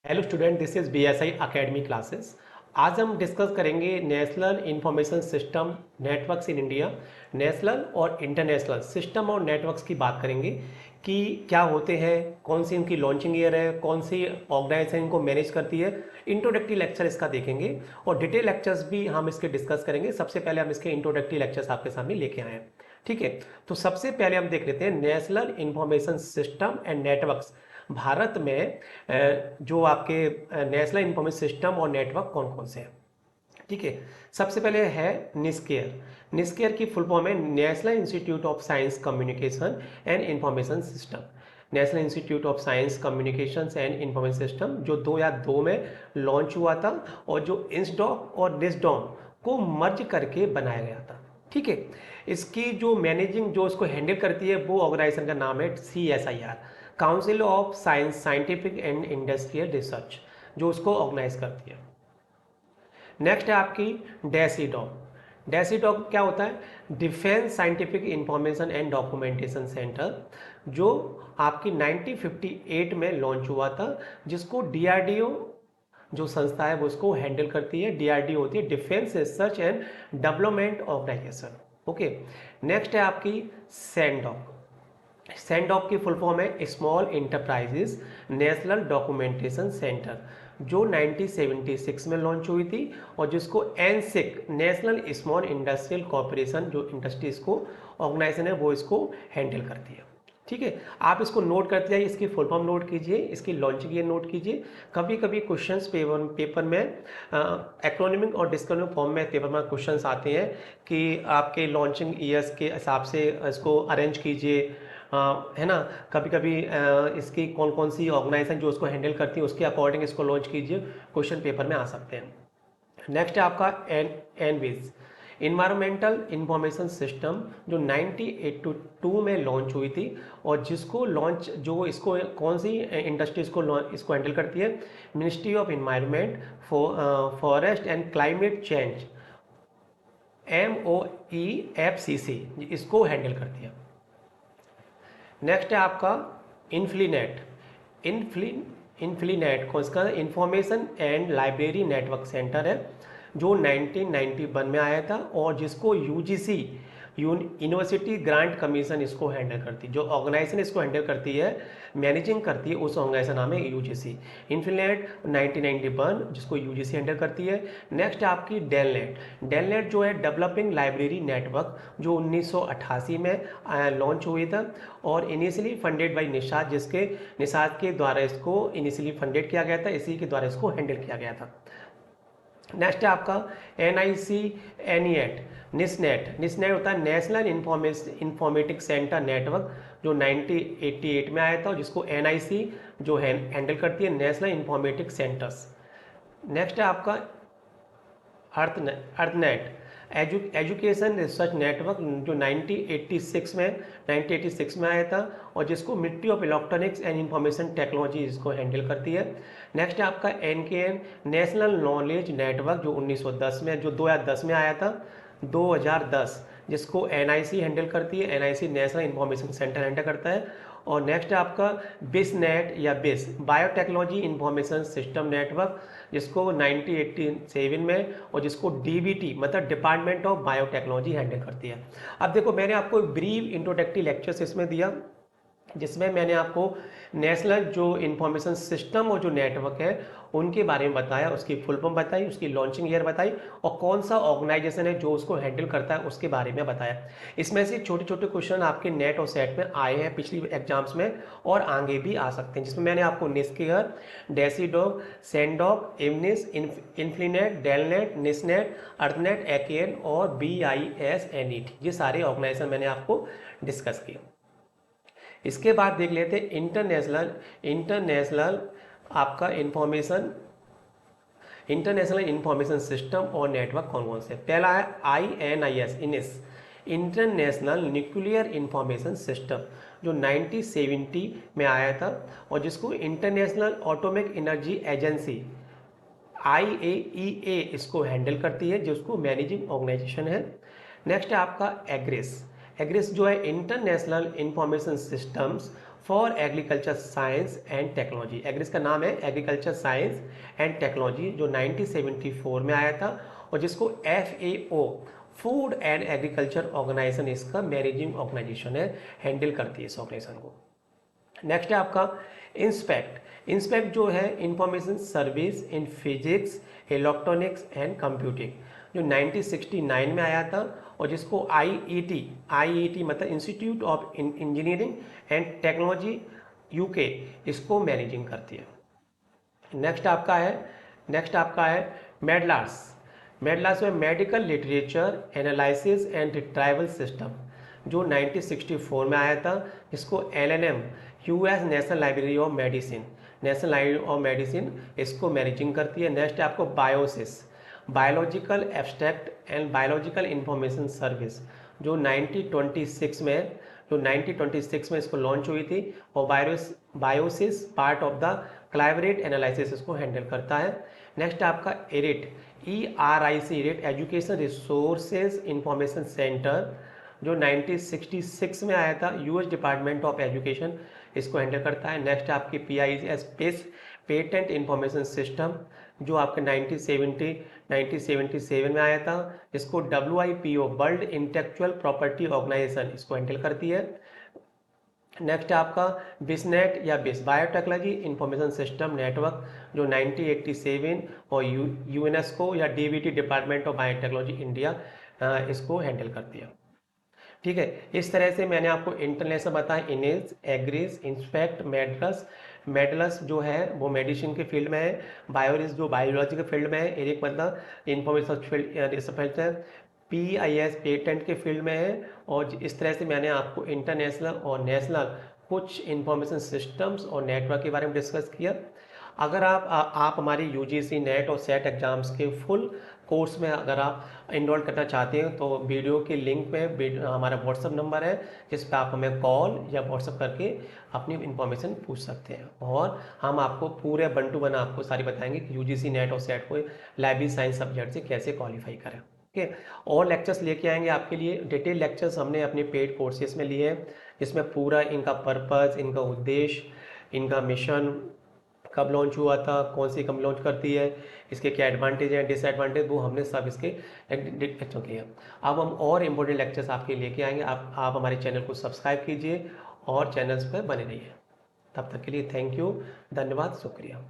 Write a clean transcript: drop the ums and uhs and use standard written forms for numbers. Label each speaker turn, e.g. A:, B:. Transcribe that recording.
A: Hello student, this is BSI academy classes. आज हम discuss करेंगे national information system networks in India. National और international system और networks की बात करेंगे कि क्या होते हैं, कौन सी इनकी लॉन्चिंग ईयर है, कौन सी ऑर्गेनाइजेशन इनको मैनेज करती है। इंट्रोडक्टरी लेक्चर इसका देखेंगे और डिटेल लेक्चर्स भी हम इसके डिस्कस करेंगे। सबसे पहले हम इसके इंट्रोडक्टरी लेक्चर्स आपके सामने लेके आए हैं। ठीक है, तो सबसे पहले हम देख लेते हैं national information system and networks. Bharat में जो आपके नेशनल इंफॉर्मेशन सिस्टम और नेटवर्क कौन कौन से हैं। ठीक है, सबसे पहले है निस्केयर। निस्केयर की फुल फॉर्म है national institute of science communication and information system. National institute of science communication and information system जो 2002 में लॉन्च हुआ था और जो इंसडॉक और निस्डॉम को मर्ज करके बनाया गया था। ठीक है, इसकी जो मैनेजिंग जो इसको हैंडल करती है वो ऑर्गेनाइजेशन का नाम है CSIR, council of science scientific and industrial research, जो उसको ऑर्गेनाइज करती है। नेक्स्ट है आपकी डेसीडॉक। डेसीडॉक क्या होता है? Defence scientific information and documentation centre, जो आपकी 1958 में लॉन्च हुआ था, जिसको DRDO जो संस्था है वो उसको हैंडल करती है। DRDO होती है defence research and development organisation. Okay, next है आपकी सैंडॉक। सैंडॉक की फुल फॉर्म है small enterprises national documentation centre, जो 1976 में लॉन्च हुई थी और जिसको NSIC national small industrial corporation जो इंडस्ट्रीज को ऑर्गेनाइजेशन है वो इसको हैंडल करती है। ठीक है, आप इसको नोट करते जाइए, इसकी फुल फॉर्म नोट कीजिए, इसकी लॉन्चिंग ईयर नोट कीजिए। कभी कभी क्वेश्चंस पेपर में एक्रोनिमिक और डिस्क्रिप्टिव फॉर्म में पेपर में क्वेश्चंस आते हैं कि आपके लॉन्चिंग ईयर्स के हिसाब से इसको अरेंज कीजिए, है ना। कभी कभी इसकी कौन कौन सी ऑर्गेनाइजेशन जो उसको हैंडल करती है उसके अकॉर्डिंग इसको लॉन्च कीजिए, क्वेश्चन पेपर में आ सकते हैं। नेक्स्ट है आपका एनविज, इन्वायरमेंटल इंफॉर्मेशन सिस्टम, जो 1982 में लॉन्च हुई थी और जिसको लॉन्च जो इसको कौन सी इंडस्ट्री इसको हैंडल करती है? Ministry of environment, forest and climate change, MOEFCC इसको हैंडल करती है। नेक्स्ट है आपका इन्फ्लीनेट। इन्फ्लीनेट को इसका information and library network centre है, जो 1991 में आया था और जिसको UGC यूनिवर्सिटी ग्रांट कमीशन इसको हैंडल करती है। जो ऑर्गेनाइजेशन इसको हैंडल करती है, मैनेजिंग करती है, उस ऑर्गेनाइजेशन नाम है UGC। इन्फ्लीनेट 1991 जिसको UGC हैंडल करती है। नेक्स्ट है आपकी डेलनेट। डेलनेट जो है डेवलपिंग लाइब्रेरी नेटवर्क, जो 1988 में लॉन्च हुई था और इनिशियली फंडेड बाय निषाद, जिसके निषाद के द्वारा इसको इनिशियली फंडेड किया गया था, इसी के द्वारा इसको हैंडल किया गया था। नेक्स्ट है आपका NIC निस्नेट। निस्नेट होता है नेशनल इंफॉर्मेटिक सेंटर नेटवर्क, जो 1988 में आया था और जिसको NIC जो हैंडल करती है, नेशनल इंफॉर्मेटिक सेंटर्स। नेक्स्ट है आपका अर्थनेट, एजुकेशन रिसर्च नेटवर्क, जो 1986 में आया था और जिसको ministry of electronics and information technology इसको हैंडल करती है। नेक्स्ट है आपका NKN, नेशनल नॉलेज नेटवर्क, जो 1910 में जो 2010 में आया था, 2010, जिसको NIC हैंडल करती है। NIC national information centre handle करता है। और नेक्स्ट है आपका BISNET या BIS, biotechnology information system network, जिसको 1987 में और जिसको DBT मतलब डिपार्टमेंट ऑफ बायोटेक्नोलॉजी हैंडल करती है। अब देखो, मैंने आपको एक ब्रीफ इंट्रोडक्टरी लेक्चर्स इसमें दिया, जिसमें मैंने आपको नेशनल जो इंफॉर्मेशन सिस्टम और जो नेटवर्क है उनके बारे में बताया, उसकी फुल फॉर्म बताई, उसकी लॉन्चिंग ईयर बताई और कौन सा ऑर्गेनाइजेशन है जो उसको हैंडल करता है उसके बारे में बताया। इसमें से छोटे छोटे क्वेश्चन आपके नेट और सेट में आए हैं पिछली एग्जाम्स में और आगे भी आ सकते हैं, जिसमें मैंने आपको निस्केयर, डेसीडॉक, सैंडॉक, इवनिस, इन्फ्लीनेट, डेलनेट, निस्नेट, अर्थनेट, AKN और BISNET, ये सारे ऑर्गेनाइजेशन मैंने आपको डिस्कस किए। इसके बाद देख लेते हैं इंटरनेशनल आपका इंटरनेशनल इंफॉर्मेशन सिस्टम और नेटवर्क कौन कौन से। पहला है INIS, international nuclear information system, जो 1970 में आया था और जिसको international atomic energy agency IAEA इसको हैंडल करती है, जिसको मैनेजिंग ऑर्गेनाइजेशन है। नेक्स्ट है आपका एग्रिस जो है international information systems for agriculture science and technology. Agrees का नाम है एग्रीकल्चर साइंस एंड टेक्नोलॉजी, जो 1974 में आया था और जिसको FAO food and agriculture organisation इसका मैनेजिंग ऑर्गेनाइजेशन है, हैंडल करती है इस ऑर्गेनाइजेशन को। नेक्स्ट है आपका इंस्पेक्ट। इंस्पेक्ट जो है information service in physics, electronics and computing, जो 1969 में आया था और जिसको IET मतलब institute of engineering and technology UK इसको मैनेजिंग करती है। नेक्स्ट आपका है मेडलास। मेडलास में medical literature analysis and retrieval system, जो 1964 में आया था, जिसको LNM US national library of medicine इसको मैनेजिंग करती है। नेक्स्ट है आपको Biosys, biological abstract and biological information service, जो 1926 में इसको लॉन्च हुई थी और Biosys part of the collaborate analysis इसको हैंडल करता है। नेक्स्ट आपका ERIC, ERIC education resources information centre, जो 1966 में आया था, US डिपार्टमेंट ऑफ एजुकेशन इसको हैंडल करता है। नेक्स्ट आपकी PIS पेटेंट इंफॉर्मेशन सिस्टम, जो आपके 1977 में आया था, इसको WIPO world intellectual property organisation इसको हैंडल करती है। नेक्स्ट आपका बिसनेट या बायोटेक्नोलॉजी इंफॉर्मेशन सिस्टम नेटवर्क, जो 1987 और यूनेस्को या DBT department of biotechnology India इसको हैंडल करती है। ठीक है, इस तरह से मैंने आपको इंटरनेशनल बताया, इनेज, एग्रीज, इंस्पेक्ट, मेडलस जो है वो मेडिसिन के फील्ड में है, बायोरिस जो बायोलॉजी के फील्ड में है, ERIC मतलब इंफॉर्मेशन फील्ड, PIS पेटेंट के फील्ड में है। और इस तरह से मैंने आपको इंटरनेशनल और नेशनल कुछ इंफॉर्मेशन सिस्टम्स और नेटवर्क के बारे में डिस्कस किया। अगर आप हमारी UGC नेट और सेट एग्जाम्स के फुल कोर्स में अगर आप इनरोल करना चाहते हैं तो वीडियो के लिंक में हमारा व्हाट्सअप नंबर है, जिस पर आप हमें कॉल या व्हाट्सअप करके अपनी इन्फॉर्मेशन पूछ सकते हैं और हम आपको पूरे 1 to 1 आपको सारी बताएंगे कि UGC नेट और सेट को लाइब्रेरी साइंस सब्जेक्ट से कैसे क्वालिफाई करें। ओके, और लेक्चर्स लेके आएंगे आपके लिए, डिटेल लेक्चर्स हमने अपने पेड कोर्सेज में लिए हैं, जिसमें पूरा इनका पर्पस, इनका उद्देश्य, इनका मिशन, कब लॉन्च हुआ था, कौन सी कंपनी लॉन्च करती है, इसके क्या एडवांटेज हैं, डिसएडवांटेज, वो हमने सब इसके लेक्चर किए हैं। अब हम और इम्पोर्टेंट लेक्चर्स आपके लेके आएंगे। आप हमारे चैनल को सब्सक्राइब कीजिए और चैनल्स पर बने रहिए। तब तक के लिए थैंक यू, धन्यवाद, शुक्रिया।